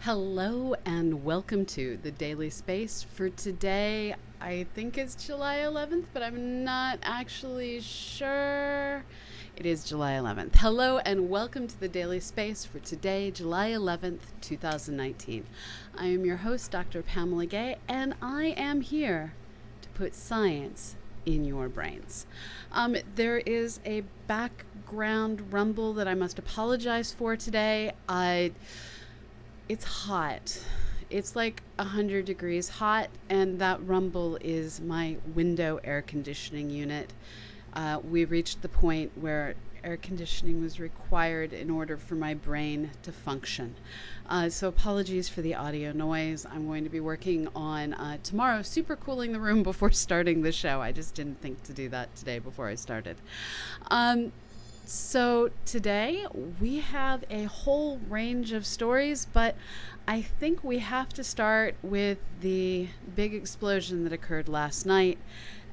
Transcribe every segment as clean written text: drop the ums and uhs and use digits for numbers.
Hello and welcome to the Daily Space for today. I think it's July 11th, but I'm not actually sure. It is July 11th. Hello and welcome to the Daily Space for today, July 11th, 2019. I am your host, Dr. Pamela Gay, and I am here to put science in your brains. There is a background rumble that I must apologize for today. It's hot. It's like 100 degrees hot, and that rumble is my window air conditioning unit. We reached the point where air conditioning was required in order for my brain to function. So apologies for the audio noise. I'm going to be working on tomorrow supercooling the room before starting the show. I just didn't think to do that today before I started. So today we have a whole range of stories, but I think we have to start with the big explosion that occurred last night.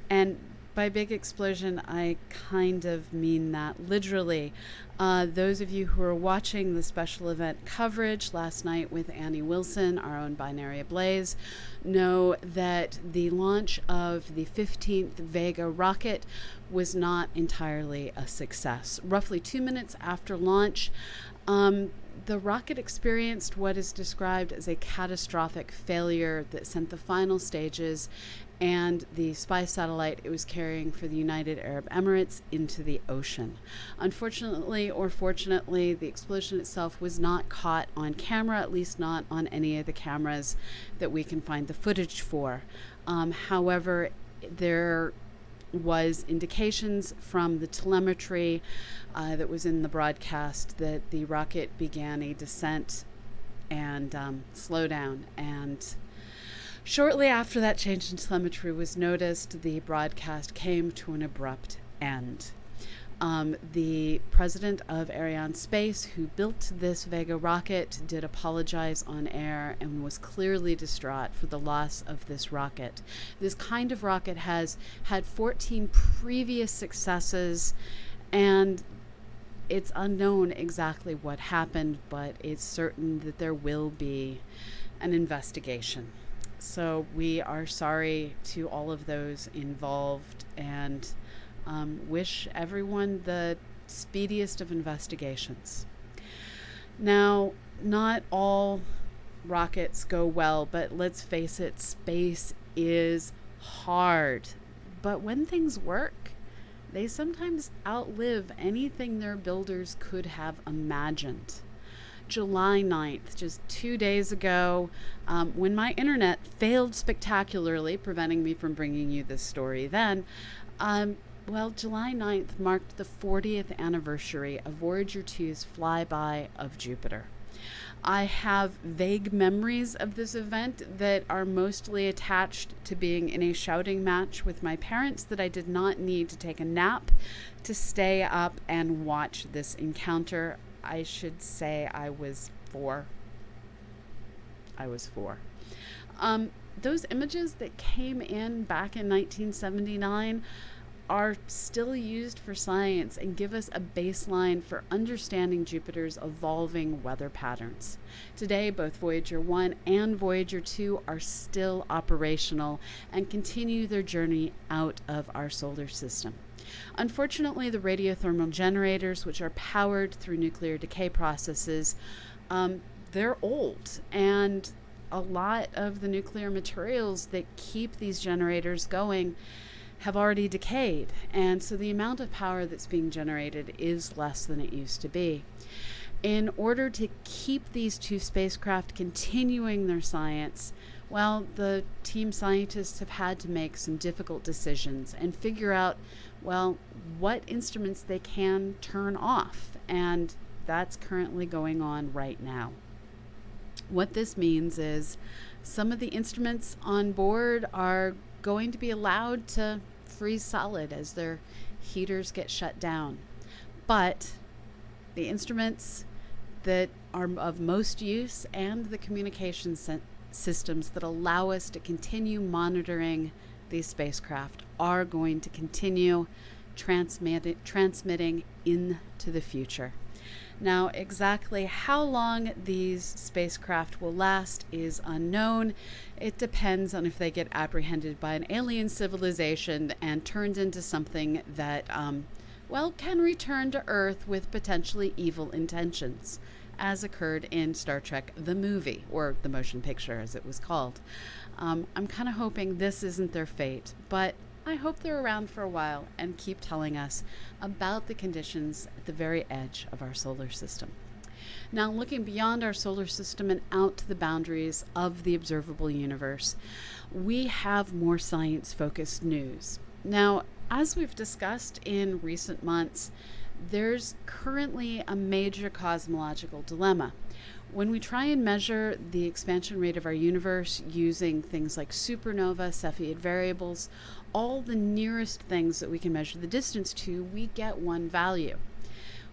And by big explosion, I kind of mean that literally. Those of you who are watching the special event coverage last night with Annie Wilson, our own Binary Ablaze, know that the launch of the 15th Vega rocket was not entirely a success. Roughly 2 minutes after launch, the rocket experienced what is described as a catastrophic failure that sent the final stages and the spy satellite it was carrying for the United Arab Emirates into the ocean. Unfortunately or fortunately, the explosion itself was not caught on camera, at least not on any of the cameras that we can find the footage for. However, there was indications from the telemetry that was in the broadcast that the rocket began a descent and slowdown, and shortly after that change in telemetry was noticed, the broadcast came to an abrupt end. The president of Arianespace, who built this Vega rocket, did apologize on air and was clearly distraught for the loss of this rocket. This kind of rocket has had 14 previous successes, and it's unknown exactly what happened, but it's certain that there will be an investigation. So we are sorry to all of those involved and wish everyone the speediest of investigations. Now, not all rockets go well, but let's face it, space is hard. But when things work, they sometimes outlive anything their builders could have imagined. July 9th, just 2 days ago, when my internet failed spectacularly, preventing me from bringing you this story then, July 9th marked the 40th anniversary of Voyager 2's flyby of Jupiter. I have vague memories of this event that are mostly attached to being in a shouting match with my parents that I did not need to take a nap to stay up and watch this encounter. I should say I was four. Those images that came in back in 1979 are still used for science and give us a baseline for understanding Jupiter's evolving weather patterns. Today, both Voyager 1 and Voyager 2 are still operational and continue their journey out of our solar system. Unfortunately, the radiothermal generators, which are powered through nuclear decay processes, they're old, and a lot of the nuclear materials that keep these generators going have already decayed, and so the amount of power that's being generated is less than it used to be. In order to keep these two spacecraft continuing their science, the team scientists have had to make some difficult decisions and figure out, what instruments they can turn off, and that's currently going on right now. What this means is some of the instruments on board are going to be allowed to freeze solid as their heaters get shut down. But the instruments that are of most use and the communication systems that allow us to continue monitoring these spacecraft are going to continue transmitting into the future. Now, exactly how long these spacecraft will last is unknown. It depends on if they get apprehended by an alien civilization and turned into something that, can return to Earth with potentially evil intentions, as occurred in Star Trek the movie, or the motion picture as it was called. I'm kind of hoping this isn't their fate, but I hope they're around for a while and keep telling us about the conditions at the very edge of our solar system. Now, looking beyond our solar system and out to the boundaries of the observable universe, we have more science-focused news. Now, as we've discussed in recent months, there's currently a major cosmological dilemma. When we try and measure the expansion rate of our universe using things like supernova, Cepheid variables, all the nearest things that we can measure the distance to, we get one value.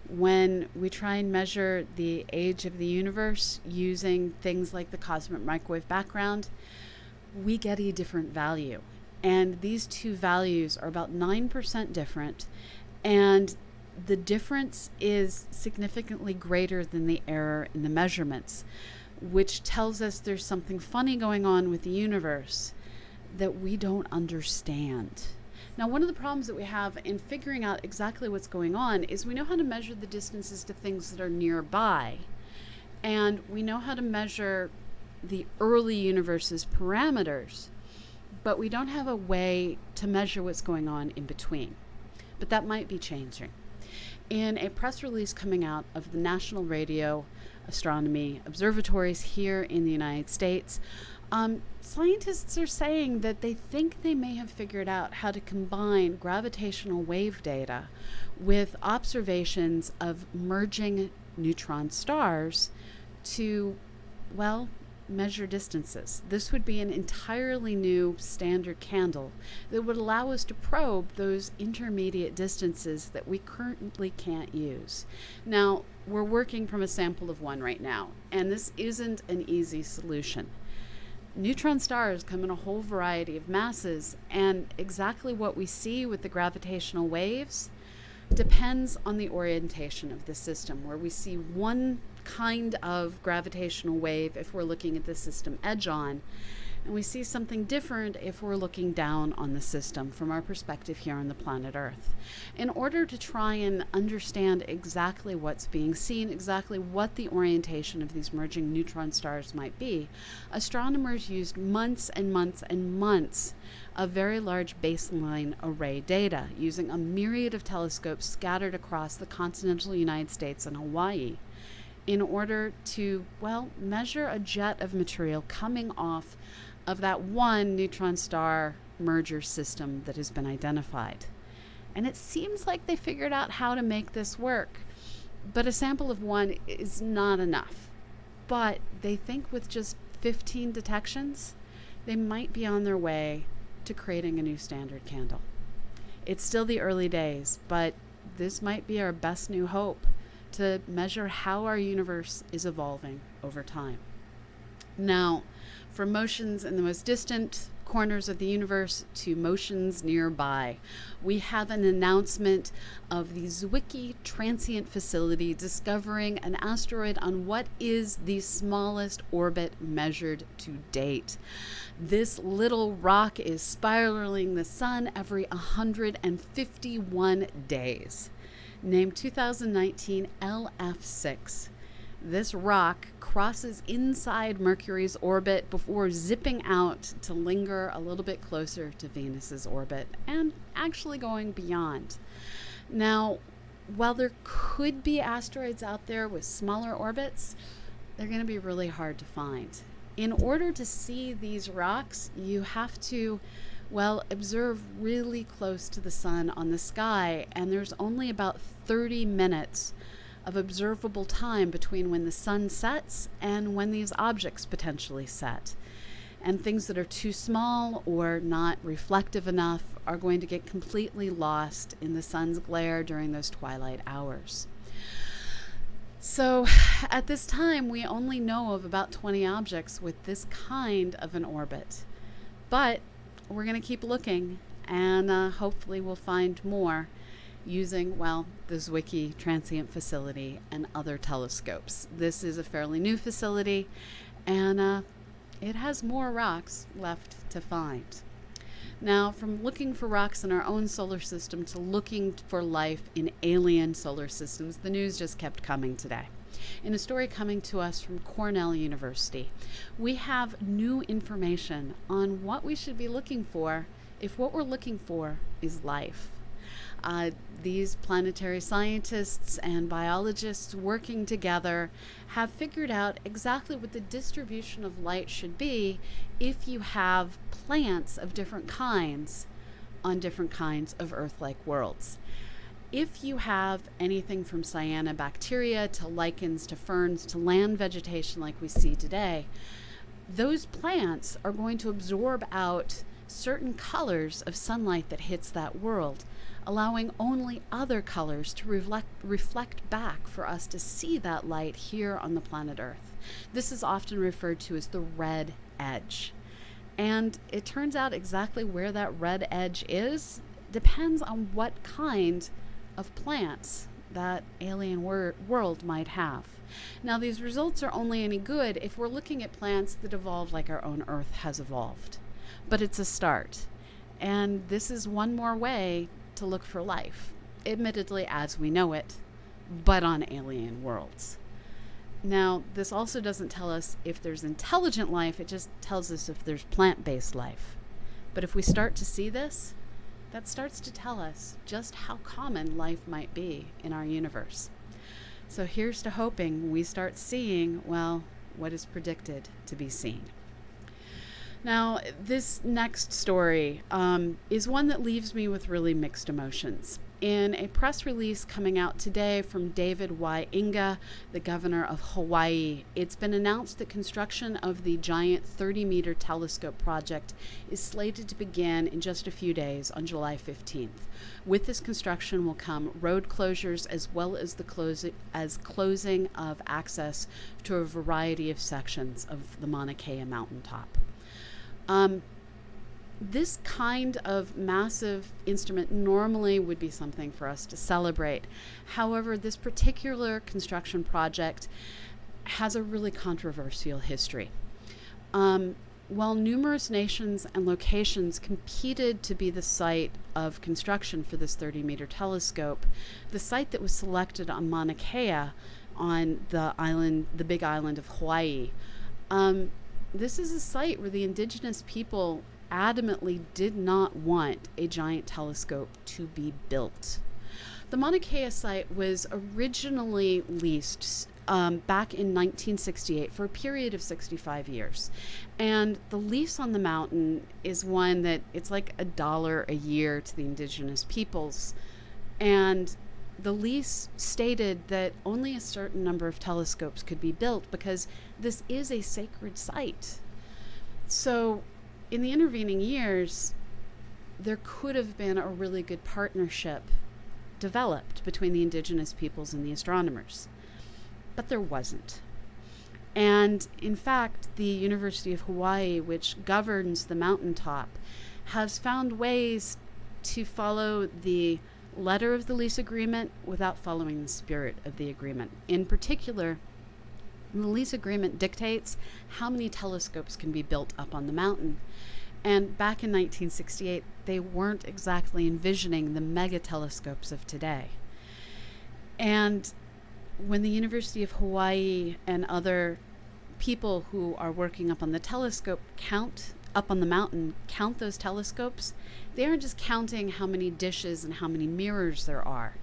When we try and measure the age of the universe using things like the cosmic microwave background, we get a different value. And these two values are about 9% different, and the difference is significantly greater than the error in the measurements, which tells us there's something funny going on with the universe that we don't understand. Now, one of the problems that we have in figuring out exactly what's going on is we know how to measure the distances to things that are nearby, and we know how to measure the early universe's parameters, but we don't have a way to measure what's going on in between. But that might be changing. In a press release coming out of the National Radio Astronomy Observatories here in the United States, scientists are saying that they think they may have figured out how to combine gravitational wave data with observations of merging neutron stars to, measure distances. This would be an entirely new standard candle that would allow us to probe those intermediate distances that we currently can't use. Now, we're working from a sample of one right now, and this isn't an easy solution. Neutron stars come in a whole variety of masses, and exactly what we see with the gravitational waves depends on the orientation of the system, where we see one kind of gravitational wave if we're looking at the system edge on, and we see something different if we're looking down on the system from our perspective here on the planet Earth. In order to try and understand exactly what's being seen, exactly what the orientation of these merging neutron stars might be, astronomers used months and months and months of very large baseline array data using a myriad of telescopes scattered across the continental United States and Hawaii in order to, measure a jet of material coming off of that one neutron star merger system that has been identified. And it seems like they figured out how to make this work, but a sample of one is not enough. But they think with just 15 detections, they might be on their way to creating a new standard candle. It's still the early days, but this might be our best new hope to measure how our universe is evolving over time. Now, from motions in the most distant corners of the universe to motions nearby, we have an announcement of the Zwicky Transient Facility discovering an asteroid on what is the smallest orbit measured to date. This little rock is spiraling the sun every 151 days. Named 2019 LF6. This rock crosses inside Mercury's orbit before zipping out to linger a little bit closer to Venus's orbit and actually going beyond. Now, while there could be asteroids out there with smaller orbits, they're going to be really hard to find. In order to see these rocks, you have to observe really close to the sun on the sky, and there's only about 30 minutes of observable time between when the sun sets and when these objects potentially set. And things that are too small or not reflective enough are going to get completely lost in the sun's glare during those twilight hours. So at this time, we only know of about 20 objects with this kind of an orbit. But we're going to keep looking, and hopefully we'll find more. using, well, the Zwicky Transient Facility and other telescopes. This is a fairly new facility, and it has more rocks left to find. Now, from looking for rocks in our own solar system to looking for life in alien solar systems, the news just kept coming today. In a story coming to us from Cornell University, we have new information on what we should be looking for if what we're looking for is life. These planetary scientists and biologists working together have figured out exactly what the distribution of light should be if you have plants of different kinds on different kinds of Earth-like worlds. If you have anything from cyanobacteria to lichens to ferns to land vegetation like we see today, those plants are going to absorb out certain colors of sunlight that hits that world, allowing only other colors to reflect back for us to see that light here on the planet Earth. This is often referred to as the red edge. And it turns out exactly where that red edge is depends on what kind of plants that alien world might have. Now, these results are only any good if we're looking at plants that evolve like our own Earth has evolved. But it's a start. And this is one more way to look for life, admittedly as we know it, but on alien worlds. Now, this also doesn't tell us if there's intelligent life, it just tells us if there's plant-based life. But if we start to see this, that starts to tell us just how common life might be in our universe. So here's to hoping we start seeing, well, what is predicted to be seen. Now, this next story is one that leaves me with really mixed emotions. In a press release coming out today from David Y. Inga, the governor of Hawaii, it's been announced that construction of the giant 30-meter telescope project is slated to begin in just a few days on July 15th. With this construction will come road closures as well as the closing of access to a variety of sections of the Mauna Kea mountaintop. This kind of massive instrument normally would be something for us to celebrate. However, this particular construction project has a really controversial history. While numerous nations and locations competed to be the site of construction for this 30-meter telescope, the site that was selected on Mauna Kea on the big island of Hawaii, this is a site where the indigenous people adamantly did not want a giant telescope to be built. The Mauna Kea site was originally leased back in 1968 for a period of 65 years. And the lease on the mountain is one that it's like $1 a year to the indigenous peoples. And the lease stated that only a certain number of telescopes could be built because this is a sacred site. So in the intervening years, there could have been a really good partnership developed between the indigenous peoples and the astronomers, but there wasn't. And in fact, the University of Hawaii, which governs the mountaintop, has found ways to follow the letter of the lease agreement without following the spirit of the agreement. In particular, the lease agreement dictates how many telescopes can be built up on the mountain. And back in 1968, they weren't exactly envisioning the mega telescopes of today. And when the University of Hawaii and other people who are working up on the telescope up on the mountain count those telescopes, they aren't just counting how many dishes and how many mirrors there are.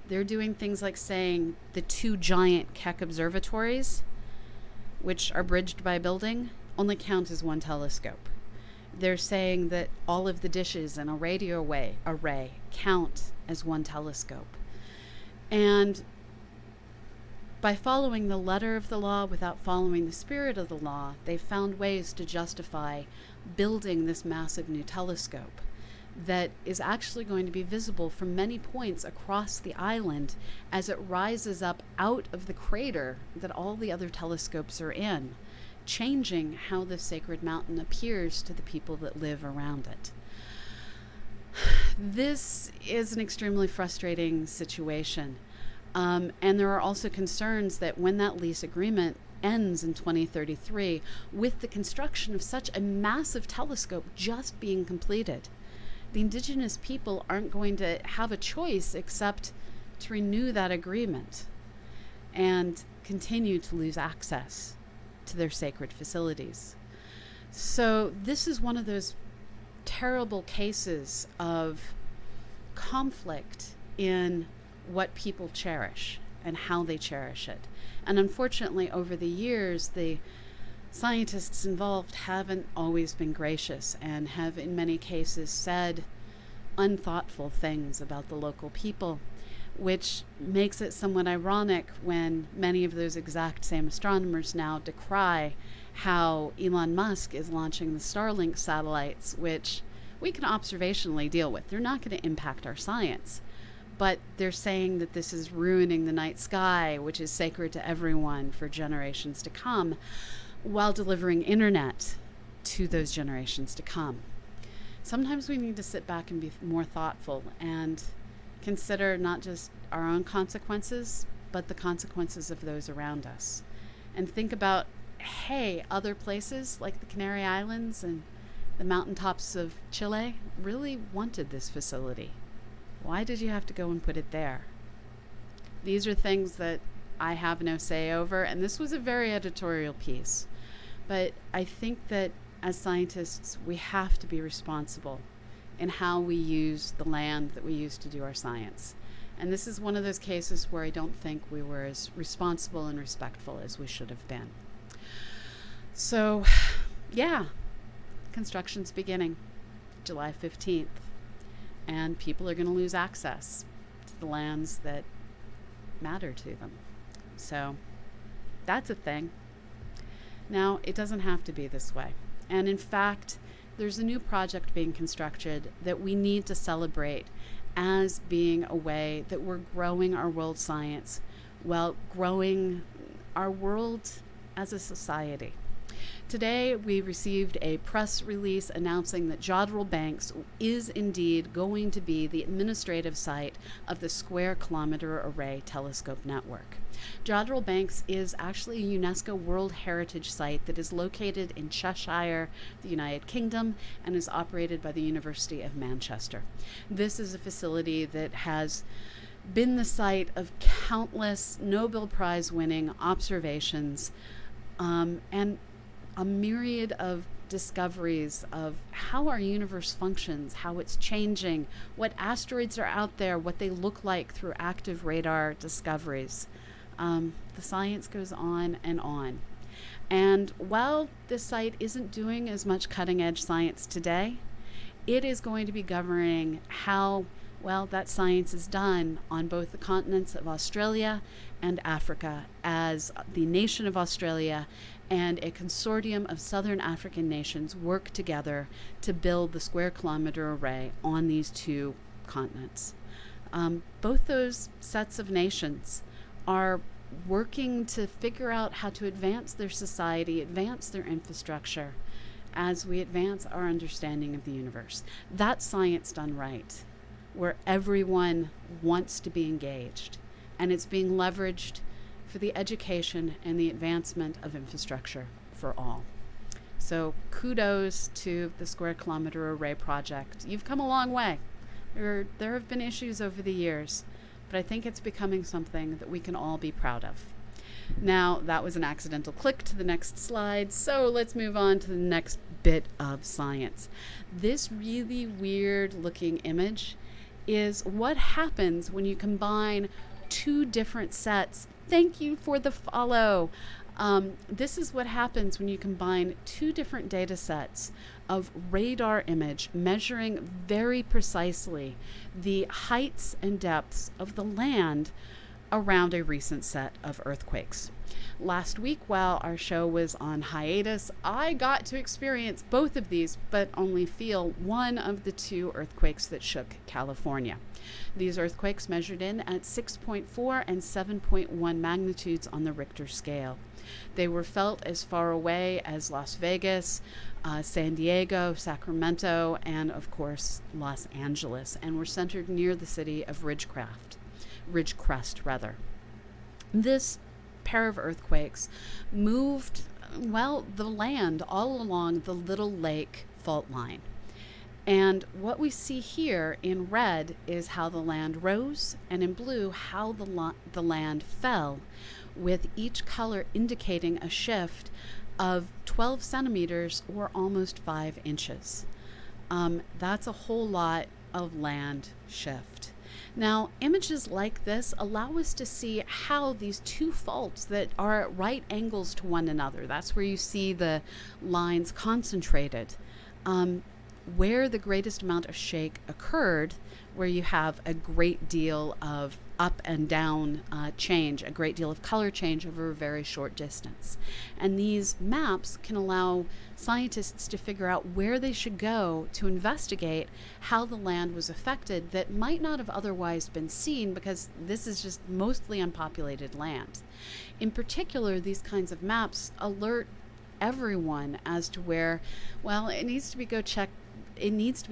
They're doing things like saying the 2 giant Keck observatories, which are bridged by a building, only count as 1 telescope. They're saying that all of the dishes in a radio array count as 1 telescope. And by following the letter of the law without following the spirit of the law, they found ways to justify building this massive new telescope that is actually going to be visible from many points across the island as it rises up out of the crater that all the other telescopes are in, changing how the sacred mountain appears to the people that live around it. This is an extremely frustrating situation. And there are also concerns that when that lease agreement ends in 2033, with the construction of such a massive telescope just being completed, the indigenous people aren't going to have a choice except to renew that agreement and continue to lose access to their sacred facilities. So this is one of those terrible cases of conflict in what people cherish and how they cherish it. And unfortunately, over the years, the scientists involved haven't always been gracious and have in many cases said unthoughtful things about the local people, which makes it somewhat ironic when many of those exact same astronomers now decry how Elon Musk is launching the Starlink satellites, which we can observationally deal with. They're not going to impact our science, but they're saying that this is ruining the night sky, which is sacred to everyone for generations to come, while delivering internet to those generations to come. Sometimes we need to sit back and be more thoughtful and consider not just our own consequences, but the consequences of those around us. And think about, hey, other places like the Canary Islands and the mountaintops of Chile really wanted this facility. Why did you have to go and put it there? These are things that I have no say over, and this was a very editorial piece. But I think that as scientists, we have to be responsible in how we use the land that we use to do our science. And this is one of those cases where I don't think we were as responsible and respectful as we should have been. So, yeah, construction's beginning July 15th. And people are going to lose access to the lands that matter to them. So that's a thing. Now, it doesn't have to be this way. And in fact, there's a new project being constructed that we need to celebrate as being a way that we're growing our world science while growing our world as a society. Today, we received a press release announcing that Jodrell Banks is indeed going to be the administrative site of the Square Kilometer Array telescope network. Jodrell Banks is actually a UNESCO World Heritage Site that is located in Cheshire, the United Kingdom, and is operated by the University of Manchester. This is a facility that has been the site of countless Nobel Prize winning observations and a myriad of discoveries of how our universe functions, how it's changing, what asteroids are out there, what they look like through active radar discoveries. The science goes on and on. And while this site isn't doing as much cutting-edge science today, it is going to be governing how well that science is done on both the continents of Australia and Africa, as the nation of Australia and a consortium of southern African nations work together to build the Square Kilometer Array on these two continents. Both those sets of nations are working to figure out how to advance their society, advance their infrastructure, as we advance our understanding of the universe. That's science done right, where everyone wants to be engaged, and it's being leveraged for the education and the advancement of infrastructure for all. So kudos to the Square Kilometer Array project. You've come a long way. There have been issues over the years, but I think it's becoming something that we can all be proud of. Now, that was an accidental click to the next slide, so let's move on to the next bit of science. This really weird looking image is what happens when you combine two different sets. Thank you for the follow. This is what happens when you combine two different data sets of radar image measuring very precisely the heights and depths of the land around a recent set of earthquakes. Last week, while our show was on hiatus, I got to experience both of these, but only feel one of the two earthquakes that shook California. These earthquakes measured in at 6.4 and 7.1 magnitudes on the Richter scale. They were felt as far away as Las Vegas, San Diego, Sacramento, and of course Los Angeles, and were centered near the city of Ridgecrest. This pair of earthquakes moved, well, the land all along the Little Lake fault line. And what we see here in red is how the land rose, and in blue how the land fell, with each color indicating a shift of 12 centimeters or almost 5 inches. That's a whole lot of land shift. Now, images like this allow us to see how these two faults that are at right angles to one another, that's where you see the lines concentrated, where the greatest amount of shake occurred, where you have a great deal of up and down change, a great deal of color change over a very short distance. And these maps can allow scientists to figure out where they should go to investigate how the land was affected that might not have otherwise been seen, because this is just mostly unpopulated land. In particular, these kinds of maps alert everyone as to where, well, it needs to be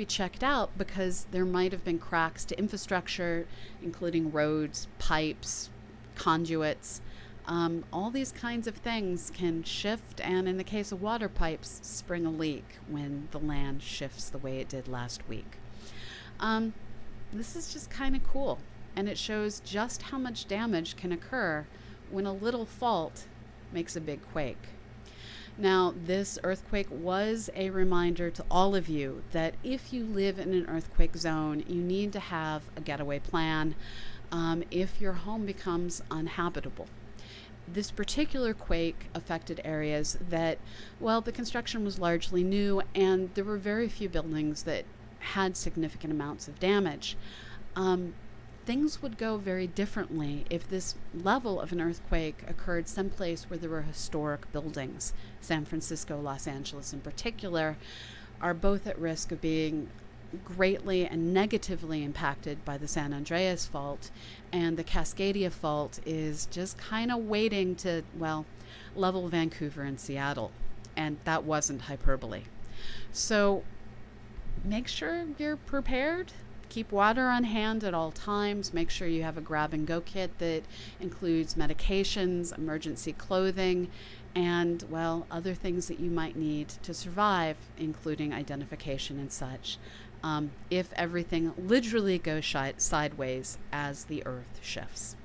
checked out, because there might have been cracks to infrastructure, including roads, pipes, conduits. All these kinds of things can shift, and in the case of water pipes, spring a leak when the land shifts the way it did last week. This is just kind of cool, and it shows just how much damage can occur when a little fault makes a big quake. Now, this earthquake was a reminder to all of you that if you live in an earthquake zone, you need to have a getaway plan if your home becomes uninhabitable. This particular quake affected areas that, well, the construction was largely new, and there were very few buildings that had significant amounts of damage. Things would go very differently if this level of an earthquake occurred someplace where there were historic buildings. San Francisco, Los Angeles in particular, are both at risk of being greatly and negatively impacted by the San Andreas fault, and the Cascadia fault is just kind of waiting to, well, level Vancouver and Seattle, and that wasn't hyperbole. So make sure you're prepared. Keep water on hand at all times. Make sure you have a grab-and-go kit that includes medications, emergency clothing, and, well, other things that you might need to survive, including identification and such, if everything literally goes sideways as the Earth shifts.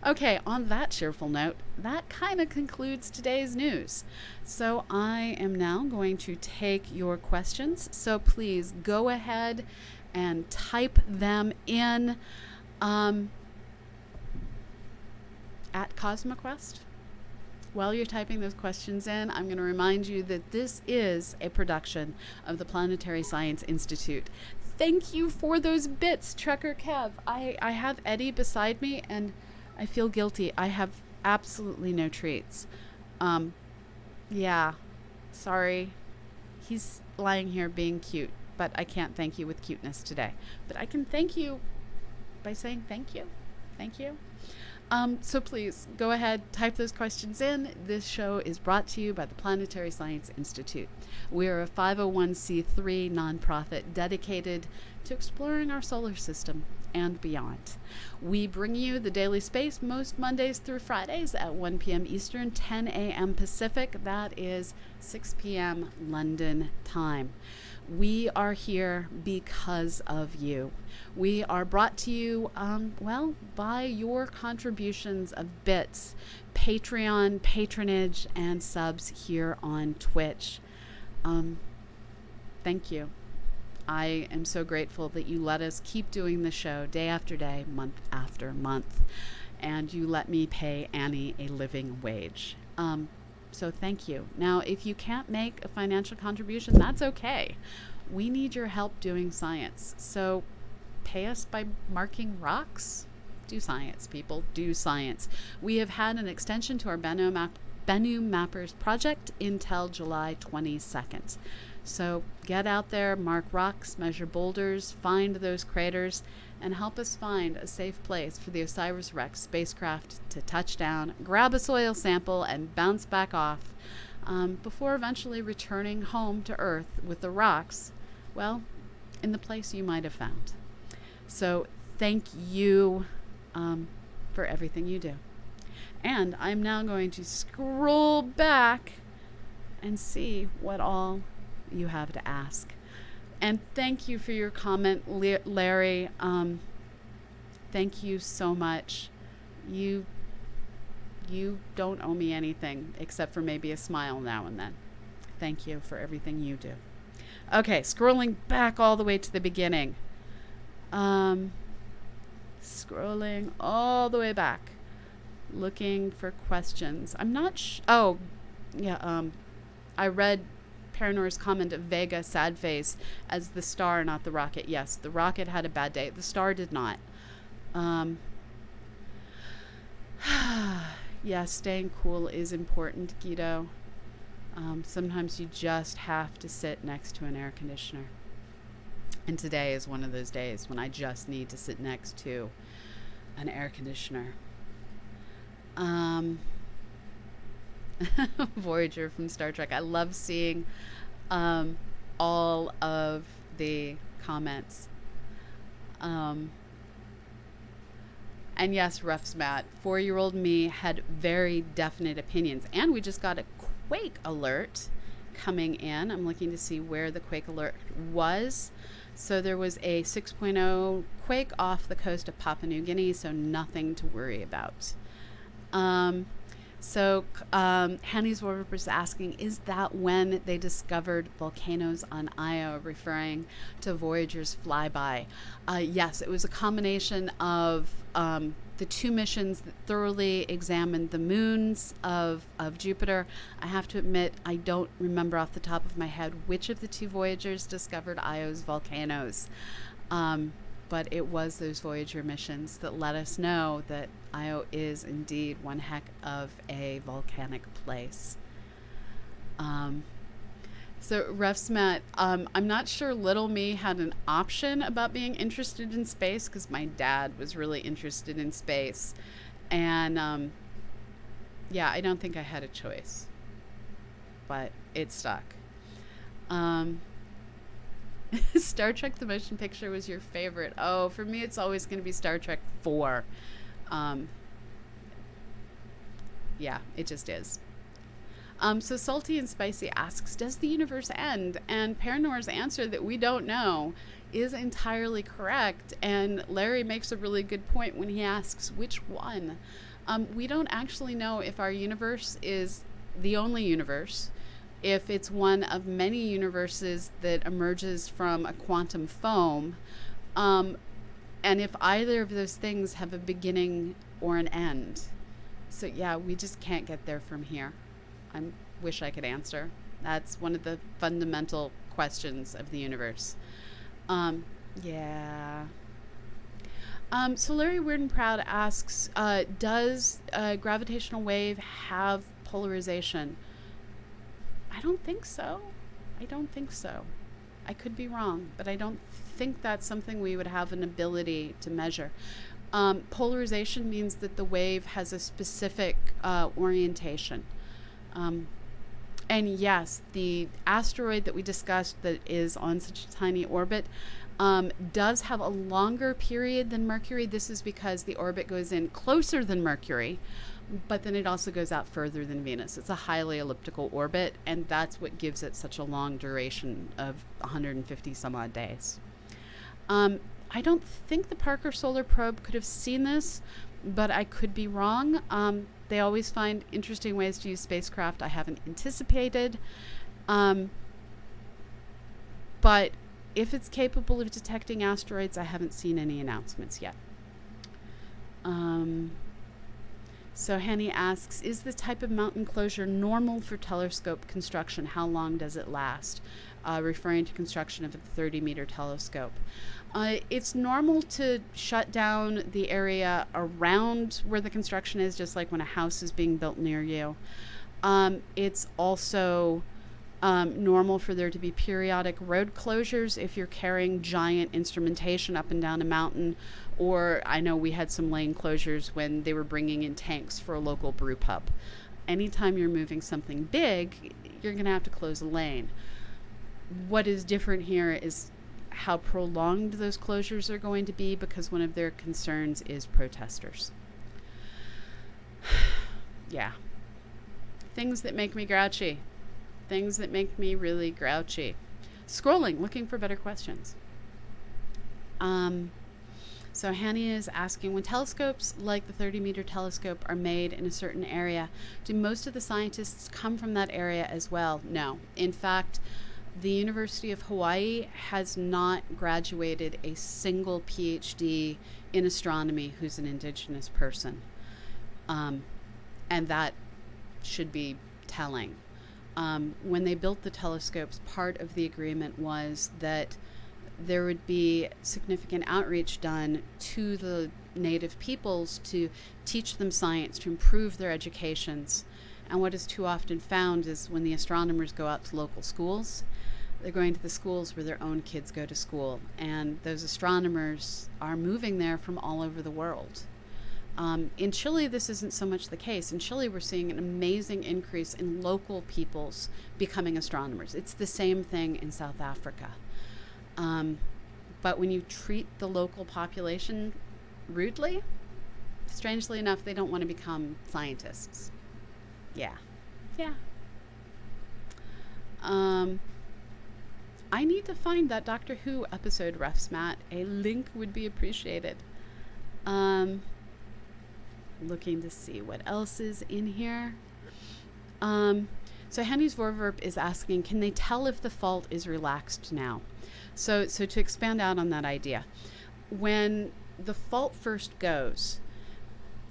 Okay, on that cheerful note, that kind of concludes today's news. So I am now going to take your questions. So please go ahead and type them in at CosmoQuest. While you're typing those questions in, I'm going to remind you that this is a production of the Planetary Science Institute. Thank you for those bits, Trucker Kev. I have Eddie beside me, and I feel guilty. I have absolutely no treats. Yeah, sorry. He's lying here being cute, but I can't thank you with cuteness today. But I can thank you by saying thank you. Thank you. So please go ahead, type those questions in. This show is brought to you by the Planetary Science Institute. We are a 501c3 nonprofit dedicated to exploring our solar system and beyond. We bring you the Daily Space most Mondays through Fridays at 1 p.m. Eastern, 10 a.m. Pacific. That is 6 p.m. London time. We are here because of you. We are brought to you, by your contributions of bits, Patreon, patronage, and subs here on Twitch. Thank you. I am so grateful that you let us keep doing the show day after day, month after month, and you let me pay Annie a living wage. So thank you. Now, if you can't make a financial contribution, that's okay. We need your help doing science. So pay us by marking rocks. Do science, people. Do science. We have had an extension to our Bennu Mappers project until July 22nd. So get out there, mark rocks, measure boulders, find those craters, and help us find a safe place for the OSIRIS-REx spacecraft to touch down, grab a soil sample, and bounce back off before eventually returning home to Earth with the rocks, well, in the place you might have found. So thank you for everything you do. And I'm now going to scroll back and see what all you have to ask. And thank you for your comment, Larry. Thank you so much. You don't owe me anything except for maybe a smile now and then. Thank you for everything you do. Okay, scrolling back all the way to the beginning. Scrolling all the way back, looking for questions. I'm not I read Paranor's comment of Vega sad face as the star, not the rocket. Yes, the rocket had a bad day. The star did not. Yeah, staying cool is important, Guido. Sometimes you just have to sit next to an air conditioner. And today is one of those days when I just need to sit next to an air conditioner. Voyager from Star Trek. I love seeing all of the comments. And yes, Ruff's Matt, 4-year-old me had very definite opinions. And we just got a quake alert coming in. I'm looking to see where the quake alert was. So there was a 6.0 quake off the coast of Papua New Guinea, so nothing to worry about. Hanny's Warp was asking, is that when they discovered volcanoes on Io, referring to Voyager's flyby? Yes, it was a combination of the two missions that thoroughly examined the moons of Jupiter. I have to admit, I don't remember off the top of my head which of the two Voyagers discovered Io's volcanoes. But it was those Voyager missions that let us know that Io is indeed one heck of a volcanic place. So Refsmat, I'm not sure little me had an option about being interested in space because my dad was really interested in space. And yeah, I don't think I had a choice, but it stuck. Star Trek the Motion Picture was your favorite. Oh, for me, it's always going to be Star Trek 4. Yeah, it just is. So Salty and Spicy asks, does the universe end? And Paranor's answer that we don't know is entirely correct. And Larry makes a really good point when he asks, which one? We don't actually know if our universe is the only universe, if it's one of many universes that emerges from a quantum foam, and if either of those things have a beginning or an end. So yeah, we just can't get there from here. I wish I could answer. That's one of the fundamental questions of the universe. Yeah. So Larry Weird and Proud asks, does a gravitational wave have polarization? I don't think so. I could be wrong, but I don't think that's something we would have an ability to measure. Polarization means that the wave has a specific orientation. And yes, the asteroid that we discussed that is on such a tiny orbit does have a longer period than Mercury. This is because the orbit goes in closer than Mercury, but then it also goes out further than Venus. It's a highly elliptical orbit, and that's what gives it such a long duration of 150 some odd days. I don't think the Parker Solar Probe could have seen this, but I could be wrong. They always find interesting ways to use spacecraft I haven't anticipated. But if it's capable of detecting asteroids, I haven't seen any announcements yet. So Henny asks, is the type of mountain closure normal for telescope construction? How long does it last? Referring to construction of a 30-meter telescope. It's normal to shut down the area around where the construction is, just like when a house is being built near you. It's also normal for there to be periodic road closures if you're carrying giant instrumentation up and down a mountain, or I know we had some lane closures when they were bringing in tanks for a local brew pub. Anytime you're moving something big, you're going to have to close a lane. What is different here is how prolonged those closures are going to be, because one of their concerns is protesters. Yeah. Things that make me grouchy. Things that make me really grouchy. Scrolling, looking for better questions. So Hanny is asking, when telescopes like the 30-meter telescope are made in a certain area, do most of the scientists come from that area as well? No. In fact, the University of Hawaii has not graduated a single PhD in astronomy who's an indigenous person. And that should be telling. When they built the telescopes, part of the agreement was that there would be significant outreach done to the native peoples to teach them science, to improve their educations. And what is too often found is when the astronomers go out to local schools, they're going to the schools where their own kids go to school. And those astronomers are moving there from all over the world. In Chile, this isn't so much the case. In Chile, we're seeing an amazing increase in local peoples becoming astronomers. It's the same thing in South Africa. But when you treat the local population rudely, strangely enough, they don't want to become scientists. Yeah. I need to find that Doctor Who episode, Refs Matt. A link would be appreciated. Looking to see what else is in here. So Henny's Vorverp is asking, can they tell if the fault is relaxed now? So to expand out on that idea, when the fault first goes,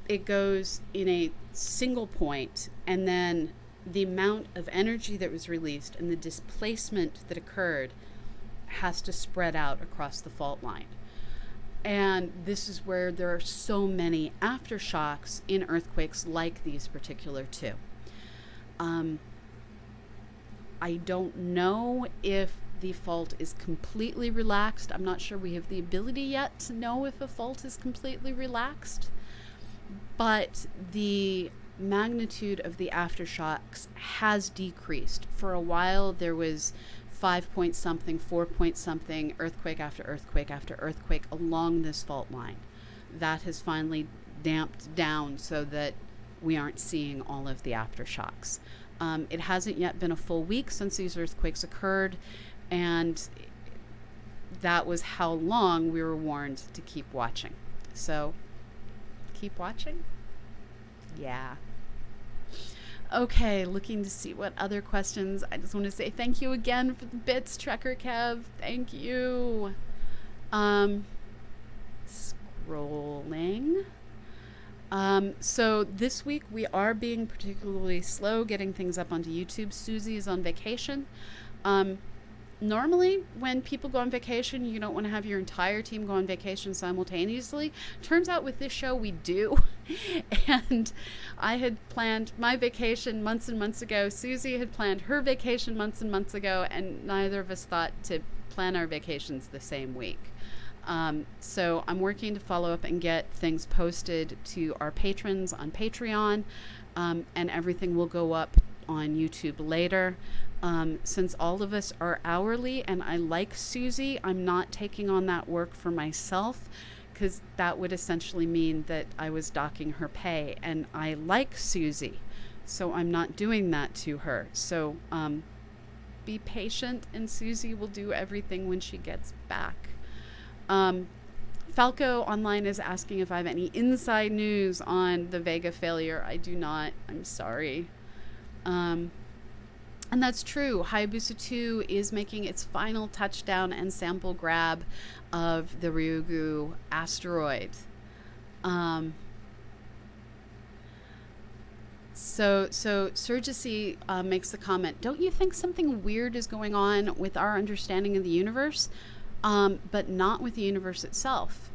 it goes in a single point, and then the amount of energy that was released and the displacement that occurred has to spread out across the fault line. And this is where there are so many aftershocks in earthquakes like these particular two. I don't know if the fault is completely relaxed. I'm not sure we have the ability yet to know if a fault is completely relaxed, but the magnitude of the aftershocks has decreased. For a while, there was 5 point something, 4 point something, earthquake after earthquake after earthquake along this fault line. That has finally damped down so that we aren't seeing all of the aftershocks. It hasn't yet been a full week since these earthquakes occurred, and that was how long we were warned to keep watching. So, keep watching? Yeah. Okay, looking to see what other questions. I just want to say thank you again for the bits, Trekker Kev. Thank you. Scrolling. So this week we are being particularly slow getting things up onto YouTube. Susie is on vacation. Normally, when people go on vacation, you don't want to have your entire team go on vacation simultaneously. Turns out with this show, we do. And I had planned my vacation months and months ago. Susie had planned her vacation months and months ago, and neither of us thought to plan our vacations the same week. So I'm working to follow up and get things posted to our patrons on Patreon, and everything will go up on YouTube later. Since all of us are hourly and I like Susie, I'm not taking on that work for myself, because that would essentially mean that I was docking her pay, and I like Susie, so I'm not doing that to her. So be patient, and Susie will do everything when she gets back. Falco Online is asking if I have any inside news on the Vega failure. I do not. I'm sorry. And that's true. Hayabusa 2 is making its final touchdown and sample grab of the Ryugu asteroid. So Surgisy makes the comment, don't you think something weird is going on with our understanding of the universe, but not with the universe itself?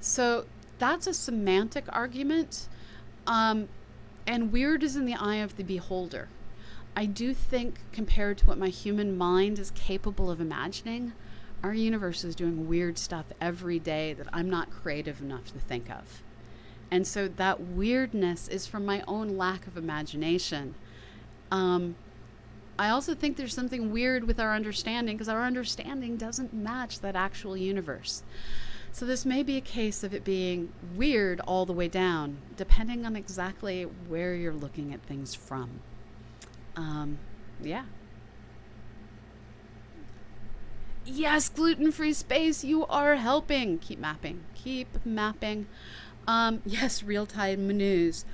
So that's a semantic argument, and weird is in the eye of the beholder. I do think, compared to what my human mind is capable of imagining, our universe is doing weird stuff every day that I'm not creative enough to think of. And so that weirdness is from my own lack of imagination. I also think there's something weird with our understanding, because our understanding doesn't match that actual universe. So this may be a case of it being weird all the way down, depending on exactly where you're looking at things from. Yeah. Yes, gluten-free space, you are helping. Keep mapping. Keep mapping. Yes, real-time news.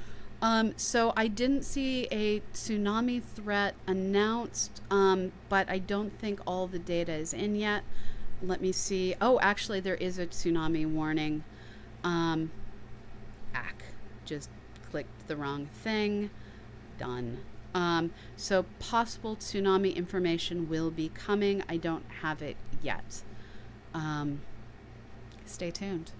So I didn't see a tsunami threat announced, but I don't think all the data is in yet. Let me see. Oh, actually, there is a tsunami warning. Just clicked the wrong thing. Done. So possible tsunami information will be coming. I don't have it yet. Stay tuned.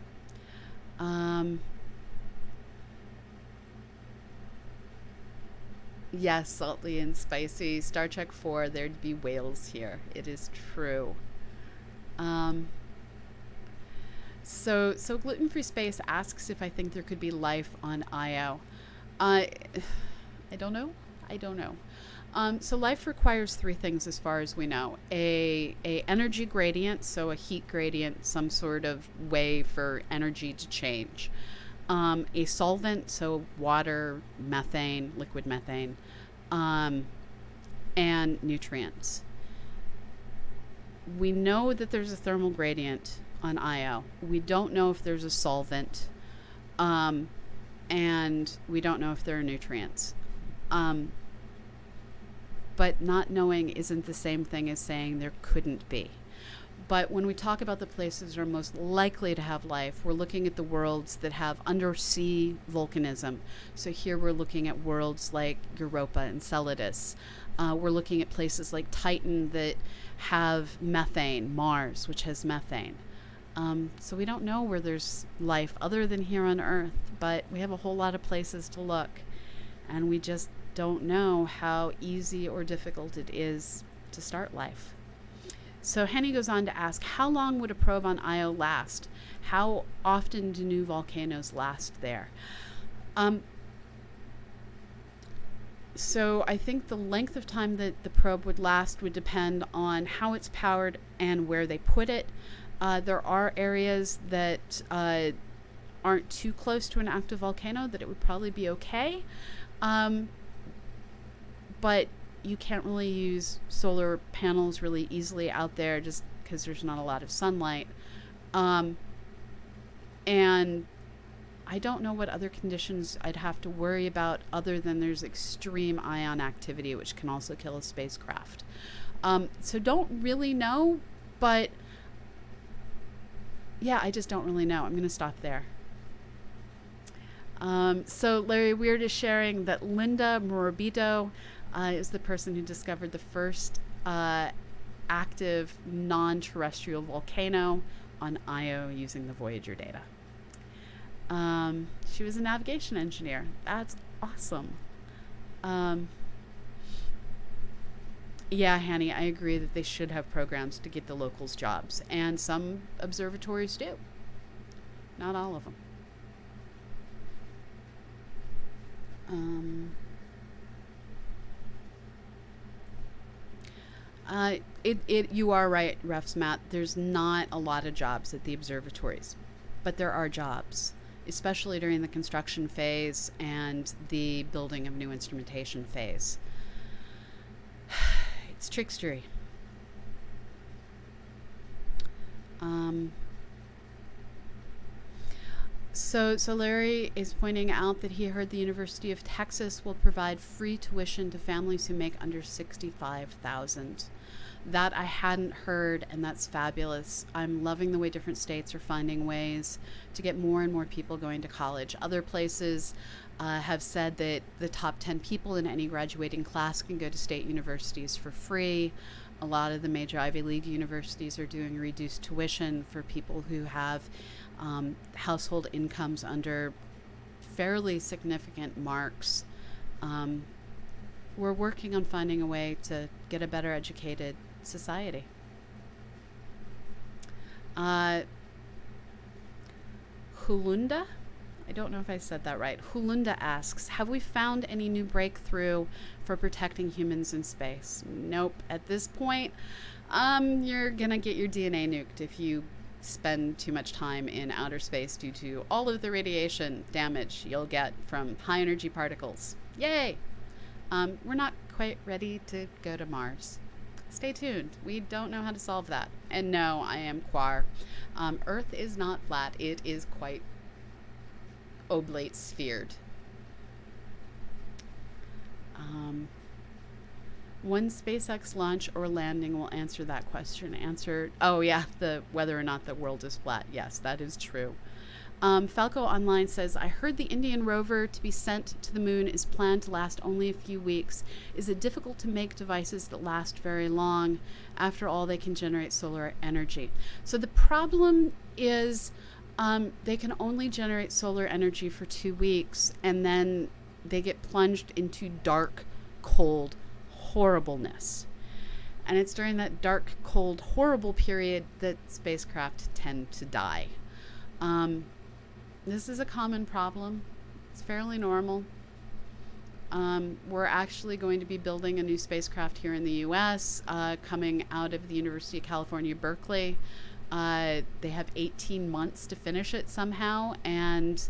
Yes, salty and spicy. Star Trek 4, there'd be whales here. It is true. So Gluten-Free Space asks if I think there could be life on Io. I don't know. So life requires three things as far as we know. A energy gradient, so a heat gradient, some sort of way for energy to change. A solvent, so water, methane, liquid methane, and nutrients. We know that there's a thermal gradient on Io. We don't know if there's a solvent, and we don't know if there are nutrients. But not knowing isn't the same thing as saying there couldn't be. But when we talk about the places that are most likely to have life, we're looking at the worlds that have undersea volcanism. So here we're looking at worlds like Europa and Enceladus. We're looking at places like Titan that have methane, Mars, which has methane. So we don't know where there's life other than here on Earth, but we have a whole lot of places to look. And we just don't know how easy or difficult it is to start life. So Henny goes on to ask, how long would a probe on Io last? How often do new volcanoes last there? So I think the length of time that the probe would last would depend on how it's powered and where they put it. There are areas that aren't too close to an active volcano that it would probably be okay. But you can't really use solar panels really easily out there just because there's not a lot of sunlight. And I don't know what other conditions I'd have to worry about other than there's extreme ion activity, which can also kill a spacecraft. So don't really know, but yeah, I just don't really know. I'm going to stop there. So Larry Weird is sharing that Linda Morabito is the person who discovered the first active non-terrestrial volcano on Io using the Voyager data. She was a navigation engineer. That's awesome. Yeah, Hanny, I agree that they should have programs to get the locals jobs, and some observatories do. Not all of them. You are right, Refs Matt. There's not a lot of jobs at the observatories, but there are jobs, especially during the construction phase and the building of new instrumentation phase. It's trickstery. So Larry is pointing out that he heard the University of Texas will provide free tuition to families who make under 65,000. That I hadn't heard, and that's fabulous. I'm loving the way different states are finding ways to get more and more people going to college. Other places have said that the top 10 people in any graduating class can go to state universities for free. A lot of the major Ivy League universities are doing reduced tuition for people who have household incomes under fairly significant marks. We're working on finding a way to get a better educated society. Hulunda, I don't know if I said that right. Hulunda asks, have we found any new breakthrough for protecting humans in space? Nope. At this point, you're gonna get your DNA nuked if you spend too much time in outer space due to all of the radiation damage you'll get from high energy particles. Yay! We're not quite ready to go to Mars. Stay tuned. We don't know how to solve that. And no, I am Quar. Earth is not flat. It is quite oblate sphered. One SpaceX launch or landing will answer that question. Oh yeah, the whether or not the world is flat. Yes, that is true. Falco Online says, I heard the Indian rover to be sent to the moon is planned to last only a few weeks. Is it difficult to make devices that last very long? After all, they can generate solar energy. So the problem is they can only generate solar energy for 2 weeks, and then they get plunged into dark, cold horribleness. And it's during that dark, cold, horrible period that spacecraft tend to die. This is a common problem. It's fairly normal. We're actually going to be building a new spacecraft here in the US coming out of the University of California, Berkeley. They have 18 months to finish it somehow, and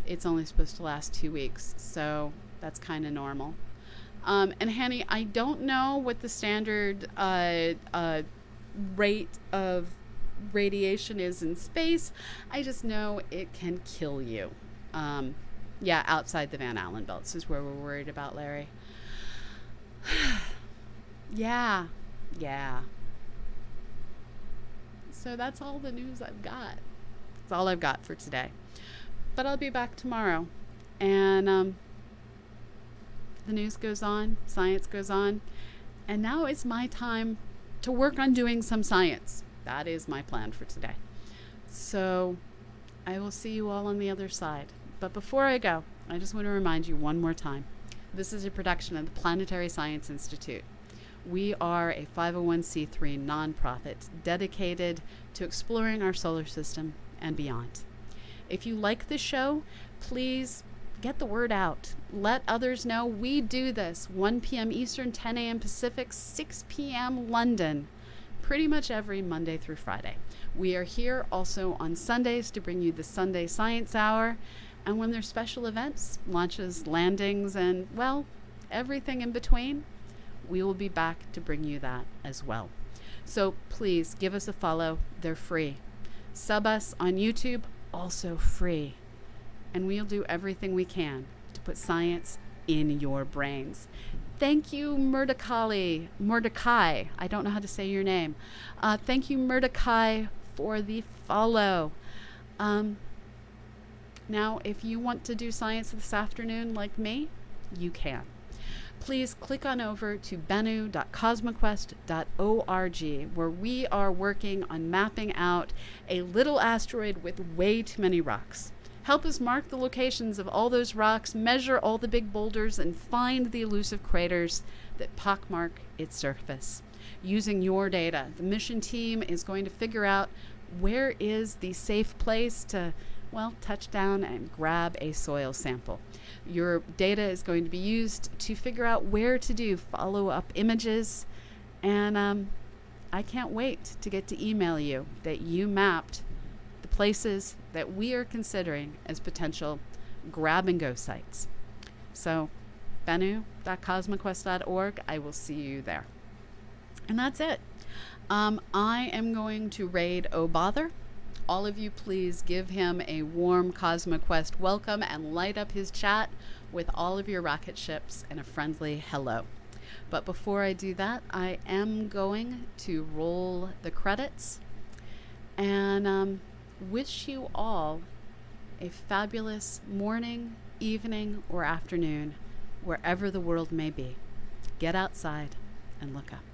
it's only supposed to last 2 weeks, so that's kind of normal. And Hanny, I don't know what the standard rate of radiation is in space. I just know it can kill you. Yeah, outside the Van Allen belts is where we're worried about, Larry. Yeah. So that's all the news I've got. That's all I've got for today. But I'll be back tomorrow. And the news goes on, science goes on. And now it's my time to work on doing some science. That is my plan for today. So I will see you all on the other side. But before I go, I just want to remind you one more time. This is a production of the Planetary Science Institute. We are a 501c3 nonprofit dedicated to exploring our solar system and beyond. If you like the show, please get the word out. Let others know we do this 1 p.m. Eastern, 10 a.m. Pacific, 6 p.m. London, pretty much every Monday through Friday. We are here also on Sundays to bring you the Sunday Science Hour. And when there's special events, launches, landings, and, well, everything in between, we will be back to bring you that as well. So please give us a follow. They're free. Sub us on YouTube, also free. And we'll do everything we can to put science in your brains. Thank you, Mordecai. I don't know how to say your name. Thank you, Mordecai, for the follow. Now, if you want to do science this afternoon like me, you can. Please click on over to bennu.cosmoquest.org, where we are working on mapping out a little asteroid with way too many rocks. Help us mark the locations of all those rocks, measure all the big boulders, and find the elusive craters that pockmark its surface. Using your data, the mission team is going to figure out where is the safe place to, well, touch down and grab a soil sample. Your data is going to be used to figure out where to do follow-up images, and I can't wait to get to email you that you mapped the places that we are considering as potential grab-and-go sites. So, bennu.cosmoquest.org, I will see you there. And that's it. I am going to raid Oh Bother All of you, please give him a warm CosmoQuest welcome and light up his chat with all of your rocket ships and a friendly hello. But before I do that, I am going to roll the credits and wish you all a fabulous morning, evening, or afternoon, wherever the world may be. Get outside and look up.